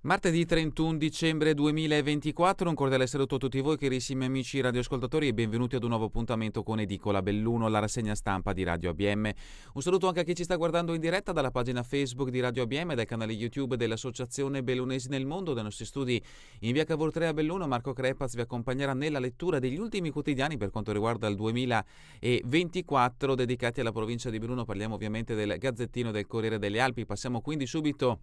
Martedì 31 dicembre 2024, un cordiale saluto a tutti voi carissimi amici radioascoltatori e benvenuti ad un nuovo appuntamento con Edicola Belluno, la rassegna stampa di Radio ABM. Un saluto anche a chi ci sta guardando in diretta dalla pagina Facebook di Radio ABM e dal canale YouTube dell'Associazione Bellunesi nel Mondo. Dai nostri studi in via Cavour 3 a Belluno, Marco Crepaz vi accompagnerà nella lettura degli ultimi quotidiani per quanto riguarda il 2024 dedicati alla provincia di Belluno. Parliamo ovviamente del Gazzettino del Corriere delle Alpi. Passiamo quindi subito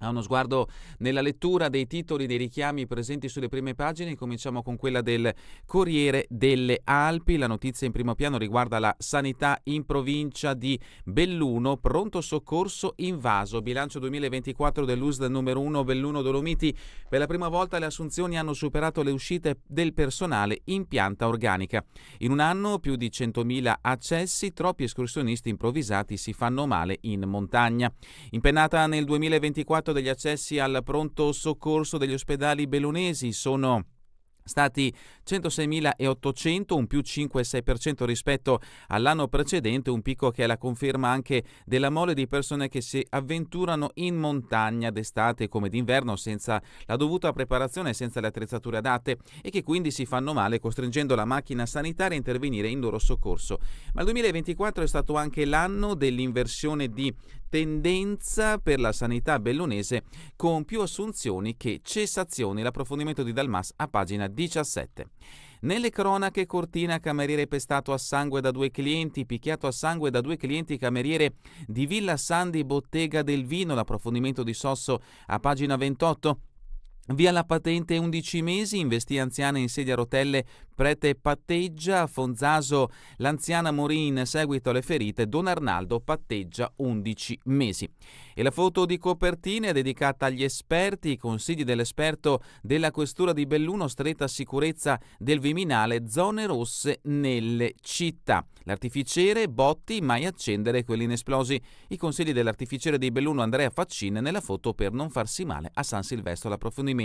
a uno sguardo nella lettura dei titoli dei richiami presenti sulle prime pagine. Cominciamo con quella del Corriere delle Alpi. La notizia in primo piano riguarda la sanità in provincia di Belluno. Pronto soccorso invaso. Bilancio 2024 dell'USL numero 1 Belluno Dolomiti. Per la prima volta le assunzioni hanno superato le uscite del personale in pianta organica. In un anno più di 100.000 accessi, troppi escursionisti improvvisati si fanno male in montagna. Impennata nel 2024 degli accessi al pronto soccorso degli ospedali bellunesi sono stati 106.800, un più 5,6% rispetto all'anno precedente, un picco che è la conferma anche della mole di persone che si avventurano in montagna d'estate come d'inverno senza la dovuta preparazione e senza le attrezzature adatte e che quindi si fanno male costringendo la macchina sanitaria a intervenire in loro soccorso. Ma il 2024 è stato anche l'anno dell'inversione di tendenza per la sanità bellunese con più assunzioni che cessazioni. L'approfondimento di Dalmas a pagina 17. Nelle cronache, Cortina, cameriere pestato a sangue da 2 clienti, picchiato a sangue da 2 clienti, cameriere di Villa Sandi Bottega del Vino. L'approfondimento di Sosso a pagina 28. Via la patente 11 mesi, investì anziana in sedia a rotelle, prete patteggia, a Fonzaso l'anziana morì in seguito alle ferite, Don Arnaldo patteggia 11 mesi. E la foto di copertina è dedicata agli esperti, i consigli dell'esperto della questura di Belluno, stretta sicurezza del Viminale, zone rosse nelle città. L'artificiere, botti, mai accendere quelli inesplosi. I consigli dell'artificiere di Belluno Andrea Faccin nella foto per non farsi male a San Silvestro. L'approfondimento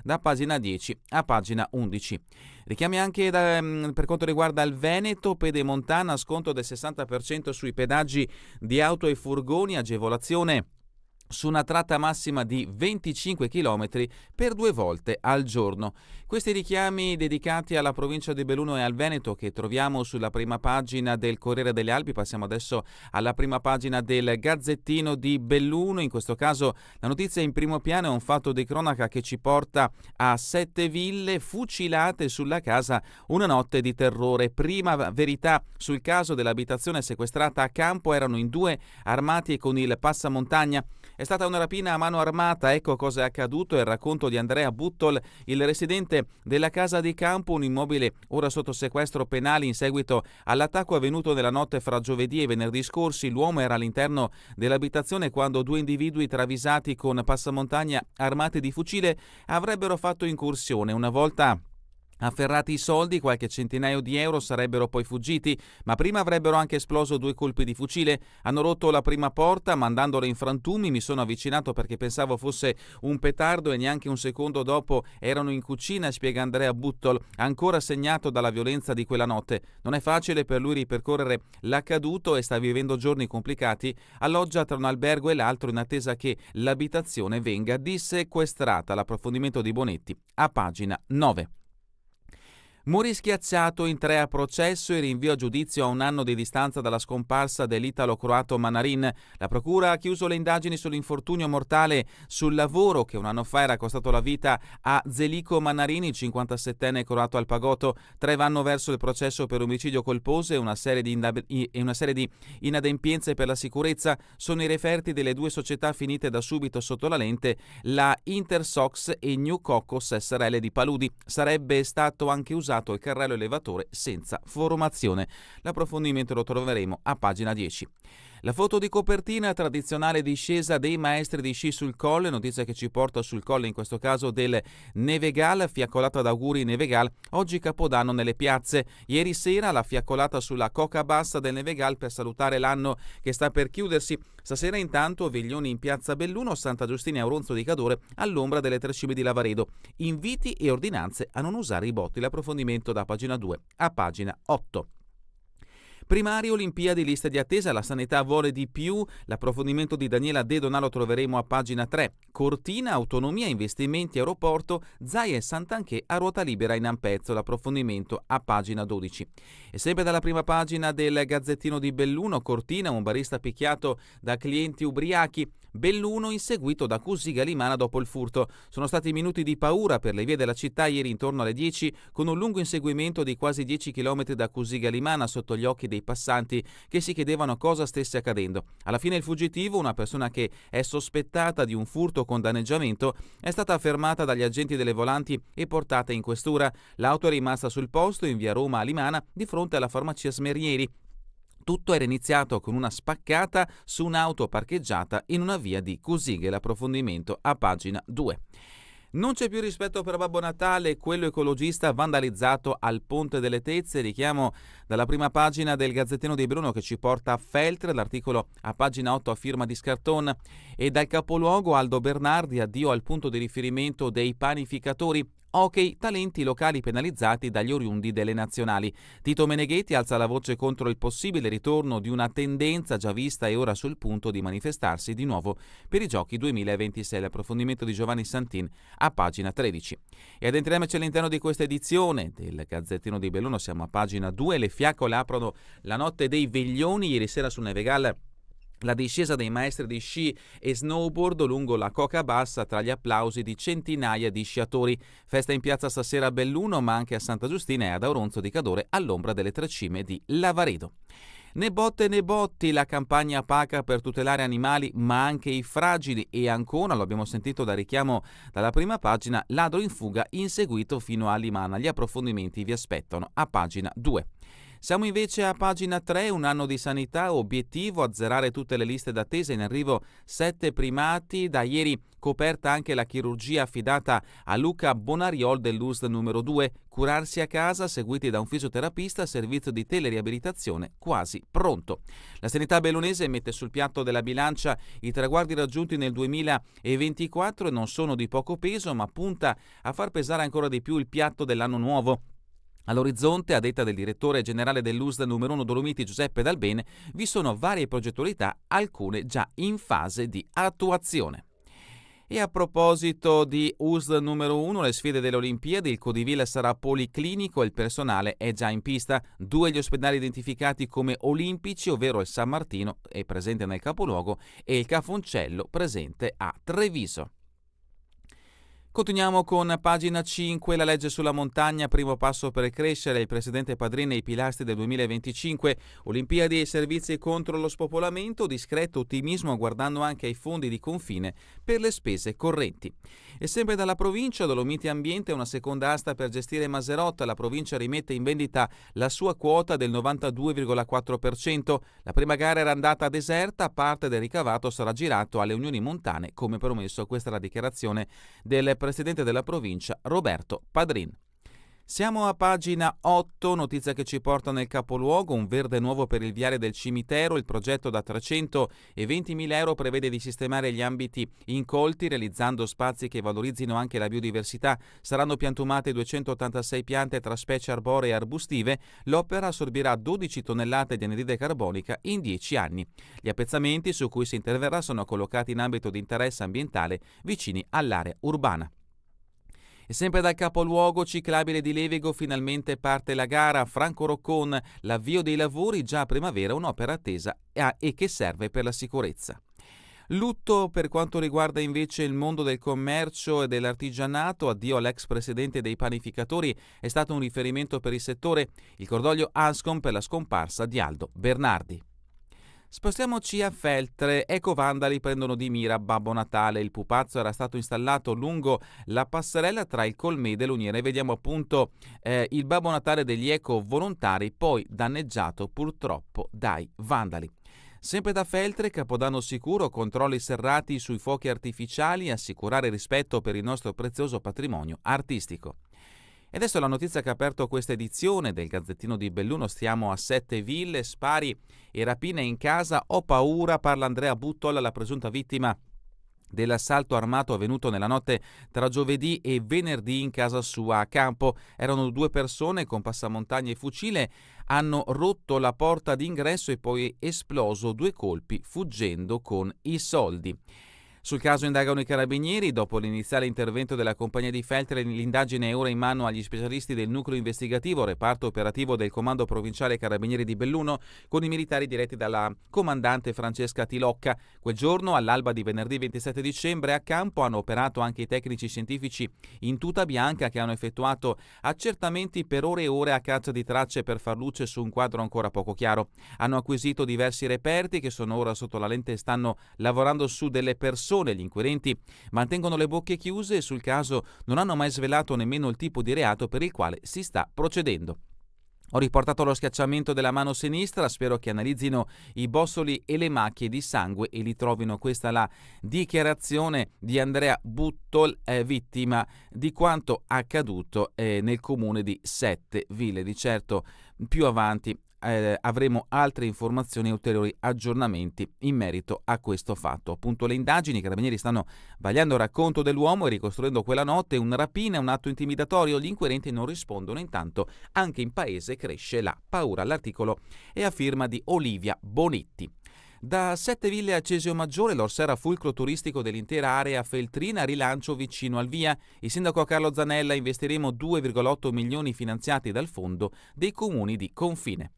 da pagina 10 a pagina 11. Richiami anche per quanto riguarda il Veneto, Pedemontana, sconto del 60% sui pedaggi di auto e furgoni, agevolazione su una tratta massima di 25 km per 2 volte al giorno. Questi richiami dedicati alla provincia di Belluno e al Veneto che troviamo sulla prima pagina del Corriere delle Alpi. Passiamo adesso alla prima pagina del Gazzettino di Belluno. In questo caso la notizia in primo piano è un fatto di cronaca che ci porta a 7 ville fucilate sulla casa, una notte di terrore. Prima verità sul caso dell'abitazione sequestrata a Campo, erano in 2 armati con il passamontagna. È stata una rapina a mano armata, ecco cosa è accaduto. È il racconto di Andrea Buttol, il residente della casa di Campo, un immobile ora sotto sequestro penale in seguito all'attacco avvenuto nella notte fra giovedì e venerdì scorsi. L'uomo era all'interno dell'abitazione quando 2 individui travisati con passamontagna armati di fucile avrebbero fatto incursione. Una volta afferrati i soldi, qualche centinaio di euro, sarebbero poi fuggiti, ma prima avrebbero anche esploso 2 colpi di fucile. Hanno rotto la prima porta mandandola in frantumi, mi sono avvicinato perché pensavo fosse un petardo e neanche un secondo dopo erano in cucina, spiega Andrea Buttol, ancora segnato dalla violenza di quella notte. Non è facile per lui ripercorrere l'accaduto e sta vivendo giorni complicati. Alloggia tra un albergo e l'altro in attesa che l'abitazione venga dissequestrata. L'approfondimento di Bonetti a pagina 9. Morì schiacciato in 3 a processo e rinvio a giudizio a 1 anno di distanza dalla scomparsa dell'italo-croato Manarin. La procura ha chiuso le indagini sull'infortunio mortale sul lavoro che 1 anno fa era costato la vita a Zeliko Manarin, il 57enne croato Alpagotto. 3 vanno verso il processo per omicidio colposo e una serie di inadempienze per la sicurezza. Sono i referti delle 2 società finite da subito sotto la lente, la Intersox e New Cocos SRL di Paludi. Sarebbe stato anche usato il carrello elevatore senza formazione. L'approfondimento lo troveremo a pagina 10. La foto di copertina, tradizionale discesa dei maestri di sci sul colle, notizia che ci porta sul colle in questo caso del Nevegal, fiaccolata d'auguri Nevegal, oggi Capodanno nelle piazze. Ieri sera la fiaccolata sulla Coca Bassa del Nevegal per salutare l'anno che sta per chiudersi. Stasera intanto veglioni in piazza Belluno, Santa Giustina e Auronzo di Cadore all'ombra delle 3 cime di Lavaredo. Inviti e ordinanze a non usare i botti. L'approfondimento da pagina 2 a pagina 8. Primari Olimpiadi, lista di attesa, la sanità vuole di più, l'approfondimento di Daniela De Donà lo troveremo a pagina 3. Cortina, autonomia, investimenti, aeroporto, Zaia e Santanchè a ruota libera in Ampezzo, l'approfondimento a pagina 12. E sempre dalla prima pagina del Gazzettino di Belluno, Cortina, un barista picchiato da clienti ubriachi, Belluno inseguito da Cossiga Limana dopo il furto. Sono stati minuti di paura per le vie della città ieri intorno alle 10, con un lungo inseguimento di quasi 10 km da Cossiga Limana sotto gli occhi dei passanti che si chiedevano cosa stesse accadendo. Alla fine il fuggitivo, una persona che è sospettata di un furto con danneggiamento, è stata fermata dagli agenti delle volanti e portata in questura. L'auto è rimasta sul posto in via Roma a Limana di fronte alla farmacia Smerieri. Tutto era iniziato con una spaccata su un'auto parcheggiata in una via di Cosighe, l'approfondimento a pagina 2. Non c'è più rispetto per Babbo Natale, quello ecologista vandalizzato al Ponte delle Tezze, richiamo dalla prima pagina del Gazzettino di Bruno che ci porta a Feltre, l'articolo a pagina 8 a firma di Scarton, e dal capoluogo Aldo Bernardi, addio al punto di riferimento dei panificatori. Ok, talenti locali penalizzati dagli oriundi delle nazionali. Tito Meneghetti alza la voce contro il possibile ritorno di una tendenza già vista e ora sul punto di manifestarsi di nuovo per i Giochi 2026. L'approfondimento di Giovanni Santin a pagina 13. E addentriamoci all'interno di questa edizione del Gazzettino di Belluno, siamo a pagina 2. Le fiacole aprono la notte dei veglioni. Ieri sera sul Nevegal la discesa dei maestri di sci e snowboard lungo la Coca Bassa tra gli applausi di centinaia di sciatori. Festa in piazza stasera a Belluno, ma anche a Santa Giustina e ad Auronzo di Cadore all'ombra delle tre cime di Lavaredo. Né botte né botti, la campagna PACA per tutelare animali ma anche i fragili, e ancora, lo abbiamo sentito da richiamo dalla prima pagina, ladro in fuga inseguito fino a Limana. Gli approfondimenti vi aspettano a pagina 2. Siamo invece a pagina 3, un anno di sanità, obiettivo azzerare tutte le liste d'attesa, in arrivo 7 primati, da ieri coperta anche la chirurgia affidata a Luca Bonariol dell'USL numero 2, curarsi a casa seguiti da un fisioterapista, servizio di teleriabilitazione quasi pronto. La sanità bellunese mette sul piatto della bilancia i traguardi raggiunti nel 2024 e non sono di poco peso, ma punta a far pesare ancora di più il piatto dell'anno nuovo. All'orizzonte, a detta del direttore generale dell'USL numero 1 Dolomiti Giuseppe Dalbene, vi sono varie progettualità, alcune già in fase di attuazione. E a proposito di USL numero 1, le sfide delle Olimpiadi, il Codivilla sarà policlinico e il personale è già in pista. 2 gli ospedali identificati come olimpici, ovvero il San Martino, è presente nel capoluogo, e il Cafoncello, presente a Treviso. Continuiamo con pagina 5, la legge sulla montagna, primo passo per crescere, il presidente Padrin e i pilastri del 2025, Olimpiadi e servizi contro lo spopolamento, discreto ottimismo guardando anche ai fondi di confine per le spese correnti. E sempre dalla provincia, Dolomiti Ambiente, una seconda asta per gestire Maserotta, la provincia rimette in vendita la sua quota del 92,4%, la prima gara era andata deserta, parte del ricavato sarà girato alle unioni montane, come promesso. Questa è la dichiarazione del presidente della provincia Roberto Padrin. Siamo a pagina 8, notizia che ci porta nel capoluogo, un verde nuovo per il viale del cimitero, il progetto da 320.000 euro prevede di sistemare gli ambiti incolti realizzando spazi che valorizzino anche la biodiversità, saranno piantumate 286 piante tra specie arboree e arbustive, l'opera assorbirà 12 tonnellate di anidride carbonica in 10 anni. Gli appezzamenti su cui si interverrà sono collocati in ambito di interesse ambientale vicini all'area urbana. E sempre dal capoluogo ciclabile di Levego finalmente parte la gara, Franco Roccon, l'avvio dei lavori già a primavera, un'opera attesa e che serve per la sicurezza. Lutto per quanto riguarda invece il mondo del commercio e dell'artigianato, addio all'ex presidente dei panificatori, è stato un riferimento per il settore, il cordoglio Ascom per la scomparsa di Aldo Bernardi. Spostiamoci a Feltre, ecovandali prendono di mira Babbo Natale, il pupazzo era stato installato lungo la passerella tra il Colmede e l'Unione, vediamo appunto il Babbo Natale degli eco-volontari, poi danneggiato purtroppo dai vandali. Sempre da Feltre, Capodanno sicuro, controlli serrati sui fuochi artificiali e assicurare rispetto per il nostro prezioso patrimonio artistico. E adesso la notizia che ha aperto questa edizione del Gazzettino di Belluno, stiamo a 7 ville, spari e rapine in casa, ho paura, parla Andrea Buttola, la presunta vittima dell'assalto armato avvenuto nella notte tra giovedì e venerdì in casa sua a Campo. Erano 2 persone con passamontagna e fucile, hanno rotto la porta d'ingresso e poi esploso 2 colpi fuggendo con i soldi. Sul caso indagano i carabinieri. Dopo l'iniziale intervento della compagnia di Feltre, l'indagine è ora in mano agli specialisti del nucleo investigativo, reparto operativo del Comando Provinciale Carabinieri di Belluno, con i militari diretti dalla comandante Francesca Tilocca. Quel giorno, all'alba di venerdì 27 dicembre, a Campo hanno operato anche i tecnici scientifici in tuta bianca che hanno effettuato accertamenti per ore e ore a caccia di tracce per far luce su un quadro ancora poco chiaro. Hanno acquisito diversi reperti che sono ora sotto la lente e stanno lavorando su delle persone. Gli inquirenti mantengono le bocche chiuse e sul caso non hanno mai svelato nemmeno il tipo di reato per il quale si sta procedendo. Ho riportato lo schiacciamento della mano sinistra, spero che analizzino i bossoli e le macchie di sangue e li trovino. Questa è la dichiarazione di Andrea Buttol, vittima di quanto accaduto nel comune di Sette Ville. Di certo più avanti avremo altre informazioni e ulteriori aggiornamenti in merito a questo fatto. Appunto, le indagini, i carabinieri stanno vagliando il racconto dell'uomo e ricostruendo quella notte un rapina, un atto intimidatorio. Gli inquirenti non rispondono. Intanto anche in paese cresce la paura. L'articolo è a firma di Olivia Bonetti. Da Sette Ville a Cesio Maggiore, l'Orsera fulcro turistico dell'intera area feltrina, rilancio vicino al via. Il sindaco Carlo Zanella: investiremo 2,8 milioni finanziati dal fondo dei comuni di confine.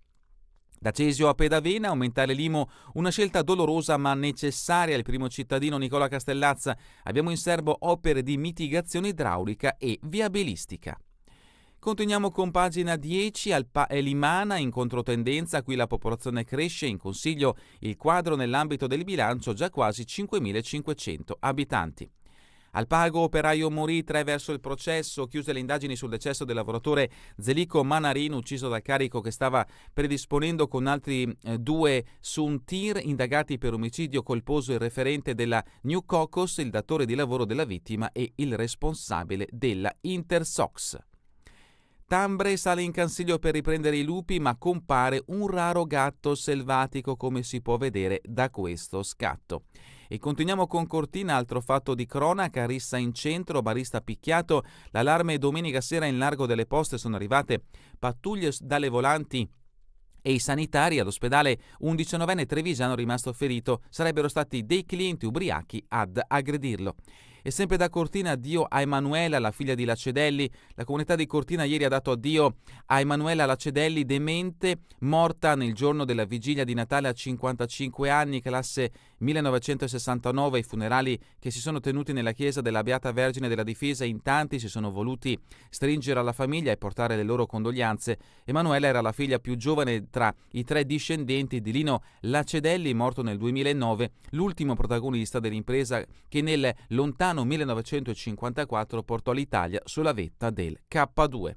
Da Cesio a Pedavena, aumentare l'IMU, una scelta dolorosa ma necessaria. Il primo cittadino Nicola Castellazza: abbiamo in serbo opere di mitigazione idraulica e viabilistica. Continuiamo con pagina 10, Limana in controtendenza, qui la popolazione cresce, in consiglio il quadro nell'ambito del bilancio, già quasi 5.500 abitanti. Al Pago, operaio morì, 3 verso il processo, chiuse le indagini sul decesso del lavoratore Zelico Manarino, ucciso dal carico che stava predisponendo con altri 2 su un tir. Indagati per omicidio colposo il referente della New Cocos, il datore di lavoro della vittima e il responsabile della Intersox. Tambre sale in Consiglio per riprendere i lupi, ma compare un raro gatto selvatico, come si può vedere da questo scatto. E continuiamo con Cortina, altro fatto di cronaca, rissa in centro, barista picchiato. L'allarme: domenica sera in largo delle Poste sono arrivate pattuglie dalle volanti e i sanitari. All'ospedale un 19enne trevigiano rimasto ferito, sarebbero stati dei clienti ubriachi ad aggredirlo. E sempre da Cortina, addio a Emanuela, la figlia di Lacedelli. La comunità di Cortina ieri ha dato addio a Emanuela Lacedelli, demente, morta nel giorno della vigilia di Natale a 55 anni, classe 1969. I funerali che si sono tenuti nella chiesa della Beata Vergine della Difesa, in tanti si sono voluti stringere alla famiglia e portare le loro condoglianze. Emanuela era la figlia più giovane tra i 3 discendenti di Lino Lacedelli, morto nel 2009, l'ultimo protagonista dell'impresa che nel lontano 1954 portò l'Italia sulla vetta del K2.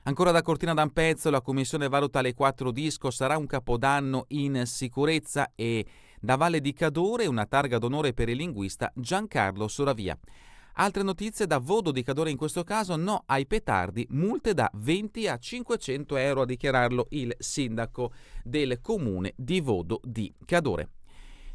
Ancora da Cortina d'Ampezzo, la commissione valuta le 4 disco, sarà un capodanno in sicurezza. E da Valle di Cadore una targa d'onore per il linguista Giancarlo Soravia. Altre notizie da Vodo di Cadore, in questo caso no ai petardi, multe da 20 a 500 euro, a dichiararlo il sindaco del comune di Vodo di Cadore.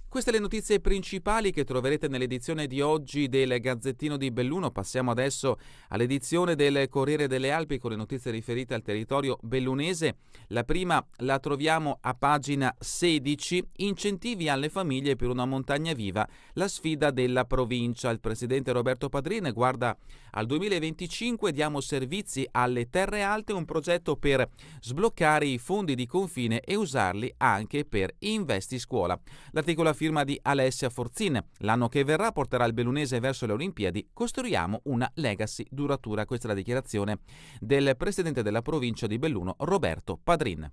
Queste le notizie principali che troverete nell'edizione di oggi del Gazzettino di Belluno. Passiamo adesso all'edizione del Corriere delle Alpi con le notizie riferite al territorio bellunese. La prima la troviamo a pagina 16, incentivi alle famiglie per una montagna viva, la sfida della provincia. Il presidente Roberto Padrin guarda al 2025, diamo servizi alle terre alte, un progetto per sbloccare i fondi di confine e usarli anche per Investi Scuola. L'articolo firma di Alessia Forzin. L'anno che verrà porterà il bellunese verso le Olimpiadi, costruiamo una legacy duratura. Questa è la dichiarazione del presidente della provincia di Belluno, Roberto Padrin.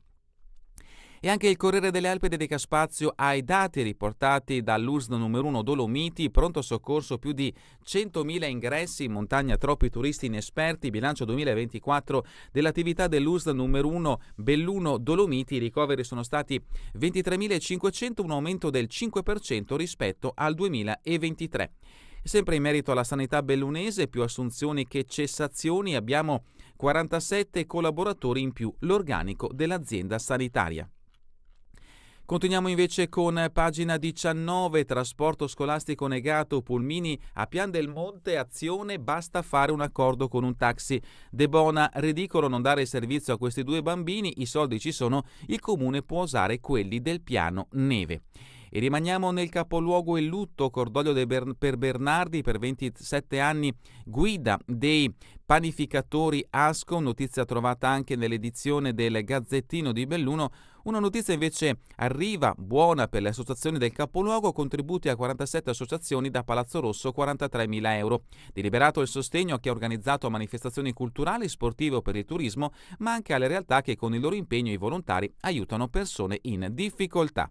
E anche il Corriere delle Alpi dedica spazio ai dati riportati dall'USN numero 1 Dolomiti, pronto soccorso più di 100.000 ingressi, in montagna troppi turisti inesperti, bilancio 2024 dell'attività dell'USN numero 1 Belluno Dolomiti, i ricoveri sono stati 23.500, un aumento del 5% rispetto al 2023. Sempre in merito alla sanità bellunese, più assunzioni che cessazioni, abbiamo 47 collaboratori in più, l'organico dell'azienda sanitaria. Continuiamo invece con pagina 19, trasporto scolastico negato, Pulmini a Pian del Monte, azione, basta fare un accordo con un taxi. De Bona, ridicolo non dare servizio a questi 2 bambini, i soldi ci sono, il comune può usare quelli del piano neve. E rimaniamo nel capoluogo il lutto, cordoglio per Bernardi, per 27 anni, guida dei panificatori Ascom, notizia trovata anche nell'edizione del Gazzettino di Belluno. Una notizia invece arriva, buona per le associazioni del capoluogo, contributi a 47 associazioni da Palazzo Rosso, 43.000 euro. Deliberato il sostegno a chi ha organizzato manifestazioni culturali, sportive o per il turismo, ma anche alle realtà che con il loro impegno i volontari aiutano persone in difficoltà.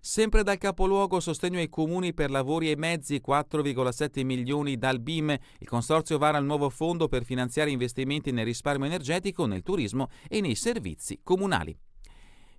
Sempre dal capoluogo, sostegno ai comuni per lavori e mezzi, 4,7 milioni dal BIM. Il consorzio vara il nuovo fondo per finanziare investimenti nel risparmio energetico, nel turismo e nei servizi comunali.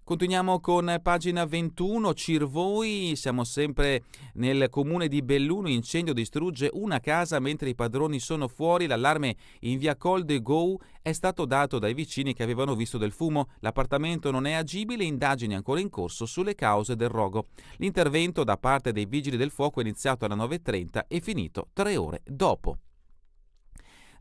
Continuiamo con pagina 21, Cirvoi, siamo sempre nel comune di Belluno, incendio distrugge una casa mentre i padroni sono fuori, l'allarme in via Col de Gou è stato dato dai vicini che avevano visto del fumo, l'appartamento non è agibile, indagini ancora in corso sulle cause del rogo. L'intervento da parte dei vigili del fuoco è iniziato alle 9.30 e finito 3 ore dopo.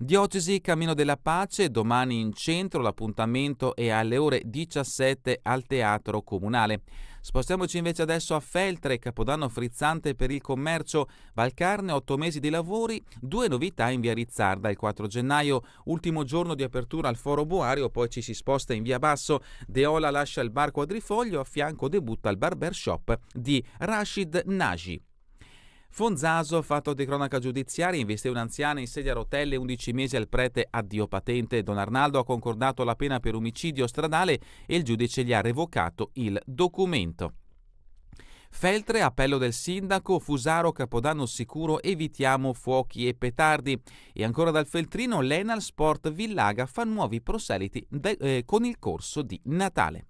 Diocesi Cammino della Pace, domani in centro, l'appuntamento è alle ore 17 al Teatro Comunale. Spostiamoci invece adesso a Feltre, capodanno frizzante per il commercio, Valcarne, 8 mesi di lavori, 2 novità in via Rizzarda, il 4 gennaio, ultimo giorno di apertura al Foro Boario, poi ci si sposta in via Basso, Deola lascia il bar Quadrifoglio, a fianco debutta il barbershop di Rashid Nagy. Fonzaso, fatto di cronaca giudiziaria, investe un'anziana in sedia a rotelle, 11 mesi al prete addio patente. Don Arnaldo ha concordato la pena per omicidio stradale e il giudice gli ha revocato il documento. Feltre, appello del sindaco, Fusaro, capodanno sicuro, evitiamo fuochi e petardi. E ancora dal Feltrino, l'Enal Sport Villaga fa nuovi proseliti con il corso di Natale.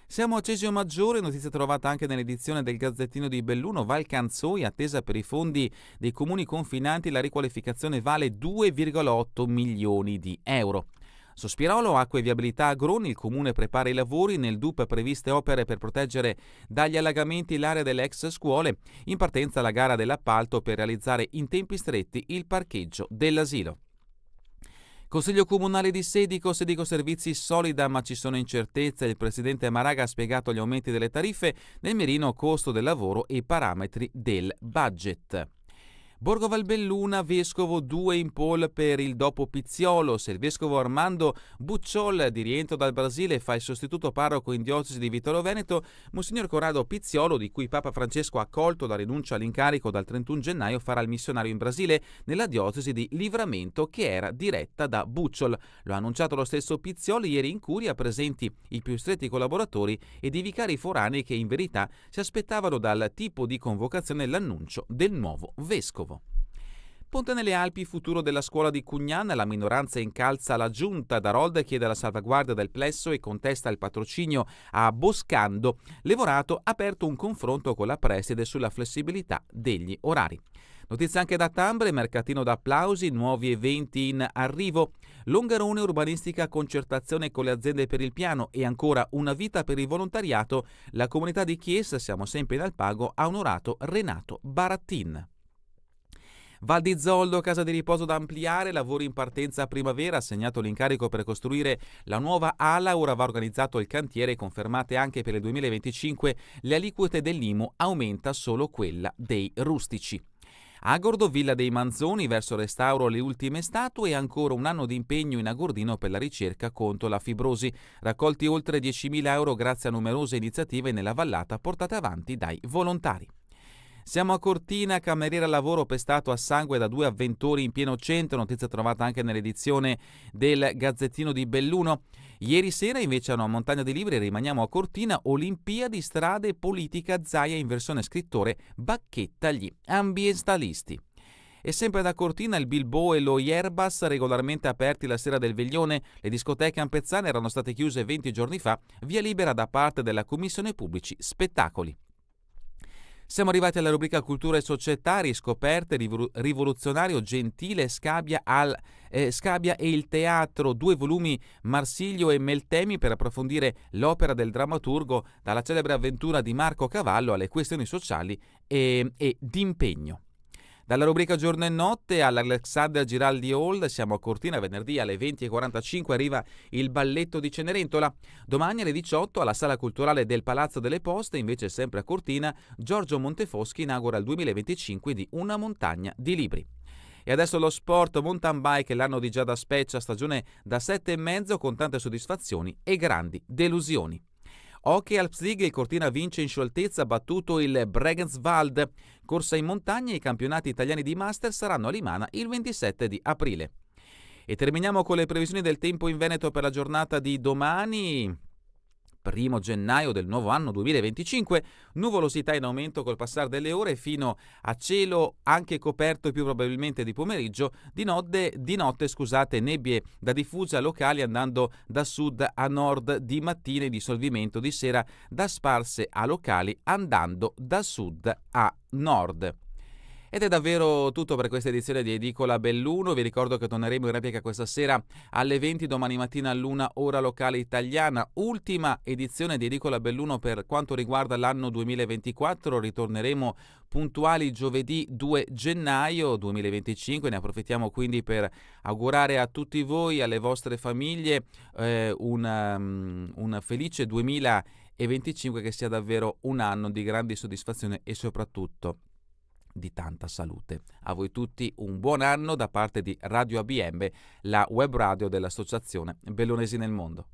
Siamo a Cesio Maggiore, notizia trovata anche nell'edizione del Gazzettino di Belluno. Val Canzoi, attesa per i fondi dei comuni confinanti, la riqualificazione vale 2,8 milioni di euro. Sospirolo, acqua e viabilità a Groni, il comune prepara i lavori, nel DUP previste opere per proteggere dagli allagamenti l'area delle ex scuole, in partenza la gara dell'appalto per realizzare in tempi stretti il parcheggio dell'asilo. Consiglio Comunale di Sedico Servizi solida ma ci sono incertezze, il presidente Maraga ha spiegato gli aumenti delle tariffe, nel mirino costo del lavoro e parametri del budget. Borgo Valbelluna, vescovo 2 in pole per il dopo Pizziolo. Se il vescovo Armando Bucciol, di rientro dal Brasile, fa il sostituto parroco in diocesi di Vittorio Veneto, Monsignor Corrado Pizziolo, di cui Papa Francesco ha accolto la rinuncia all'incarico dal 31 gennaio, farà il missionario in Brasile nella diocesi di Livramento che era diretta da Bucciol. Lo ha annunciato lo stesso Pizziolo ieri in curia, presenti i più stretti collaboratori ed i vicari foranei che in verità si aspettavano dal tipo di convocazione l'annuncio del nuovo vescovo. Ponte nelle Alpi, futuro della scuola di Cugnan, la minoranza incalza la giunta, Darold chiede la salvaguardia del plesso e contesta il patrocinio a Boscando, Levorato ha aperto un confronto con la preside sulla flessibilità degli orari. Notizia anche da Tambre, mercatino d'applausi, nuovi eventi in arrivo, Longarone, urbanistica, concertazione con le aziende per il piano e ancora una vita per il volontariato, la comunità di Chiesa, siamo sempre in Alpago, ha onorato Renato Barattin. Val di Zoldo, casa di riposo da ampliare, lavori in partenza a primavera, assegnato l'incarico per costruire la nuova ala, ora va organizzato il cantiere, confermate anche per il 2025, le aliquote dell'IMU, aumenta solo quella dei rustici. Agordo, Villa dei Manzoni, verso restauro le ultime statue e ancora un anno di impegno in Agordino per la ricerca contro la fibrosi, raccolti oltre 10.000 euro grazie a numerose iniziative nella vallata portate avanti dai volontari. Siamo a Cortina, cameriera lavoro pestato a sangue da 2 avventori in pieno centro, notizia trovata anche nell'edizione del Gazzettino di Belluno. Ieri sera invece a una montagna di libri, rimaniamo a Cortina, Olimpiadi, strade, politica, Zaia in versione scrittore, bacchetta gli ambientalisti. E sempre da Cortina il Bilbo e lo Yerbas regolarmente aperti la sera del veglione, le discoteche ampezzane erano state chiuse 20 giorni fa, via libera da parte della Commissione Pubblici Spettacoli. Siamo arrivati alla rubrica Cultura e Società, riscoperte, rivoluzionario, gentile, Scabbia e il teatro, 2 volumi Marsilio e Meltemi per approfondire l'opera del drammaturgo dalla celebre avventura di Marco Cavallo alle questioni sociali e d'impegno. Dalla rubrica Giorno e Notte all'Alexander Giraldi Hall, siamo a Cortina, venerdì alle 20:45 arriva il Balletto di Cenerentola. Domani alle 18 alla Sala Culturale del Palazzo delle Poste, invece sempre a Cortina, Giorgio Montefoschi inaugura il 2025 di Una montagna di libri. E adesso lo sport mountain bike, l'anno di Giada Speccia, stagione da 7,5 con tante soddisfazioni e grandi delusioni. Hockey Alpsig, il Cortina vince in scioltezza, battuto il Bregenzwald. Corsa in montagna, i campionati italiani di Master saranno a Limana il 27 di aprile. E terminiamo con le previsioni del tempo in Veneto per la giornata di domani, 1 gennaio del nuovo anno 2025, nuvolosità in aumento col passare delle ore fino a cielo anche coperto e più probabilmente di pomeriggio, di notte nebbie da diffuse a locali andando da sud a nord di mattina e dissolvimento di sera da sparse a locali andando da sud a nord. Ed è davvero tutto per questa edizione di Edicola Belluno. Vi ricordo che torneremo in replica questa sera alle 20, domani mattina all'1 ora locale italiana. Ultima edizione di Edicola Belluno per quanto riguarda l'anno 2024. Ritorneremo puntuali giovedì 2 gennaio 2025. Ne approfittiamo quindi per augurare a tutti voi, alle vostre famiglie, un felice 2025, che sia davvero un anno di grandi soddisfazione e soprattutto di tanta salute. A voi tutti un buon anno da parte di Radio ABM, la web radio dell'Associazione Bellunesi nel Mondo.